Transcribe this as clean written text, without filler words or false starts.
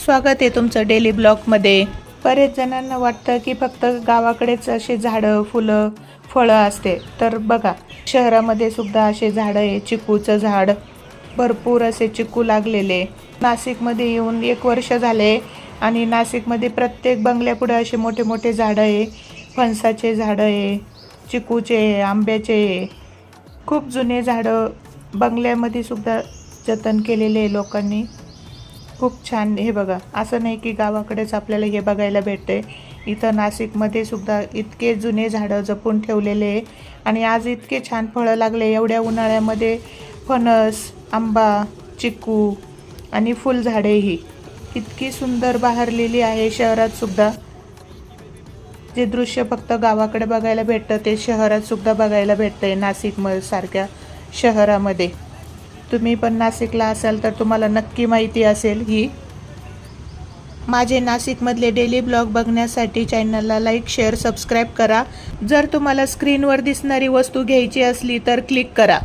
स्वागत आहे तुमचं डेली ब्लॉगमध्ये। बरेच जणांना वाटतं की फक्त गावाकडेच असे झाडं फुलं फळं असते, तर बघा शहरामध्ये सुद्धा असे झाडं आहे। चिकूचं झाड, भरपूर असे चिकू लागलेले। नाशिकमध्ये येऊन 1 वर्ष झाले आणि नाशिकमध्ये प्रत्येक बंगल्यापुढे असे मोठे मोठे झाडं आहे। फणसाचे झाडं आहे, चिकूचे, आंब्याचे, खूप जुने झाडं बंगल्यामध्ये सुद्धा जतन केलेले आहे लोकांनी। खूप छान। हे बघा, असं नाही की गावाकडेच आपल्याला हे बघायला भेटते, इथं नाशिकमध्ये सुद्धा इतके जुने झाडं जपून ठेवलेले आहे आणि आज इतके छान फळं लागले। एवढ्या उन्हाळ्यामध्ये फणस, आंबा, चिकू आणि फुलझाडे ही इतकी सुंदर बहरलेली आहे। शहरात सुद्धा जे दृश्य फक्त गावाकडे बघायला भेटतं ते शहरात सुद्धा बघायला भेटतंय, नाशिक सारख्या शहरामध्ये। तुम्ही पण नाशिकला असाल तर तुम्हाला नक्की माहिती असेल ही। माझे नाशिकमधले डेली ब्लॉग बघण्यासाठी चॅनलला लाईक, शेअर, सबस्क्राईब करा। जर तुम्हाला स्क्रीनवर दिसणारी वस्तू घ्यायची असली तर क्लिक करा।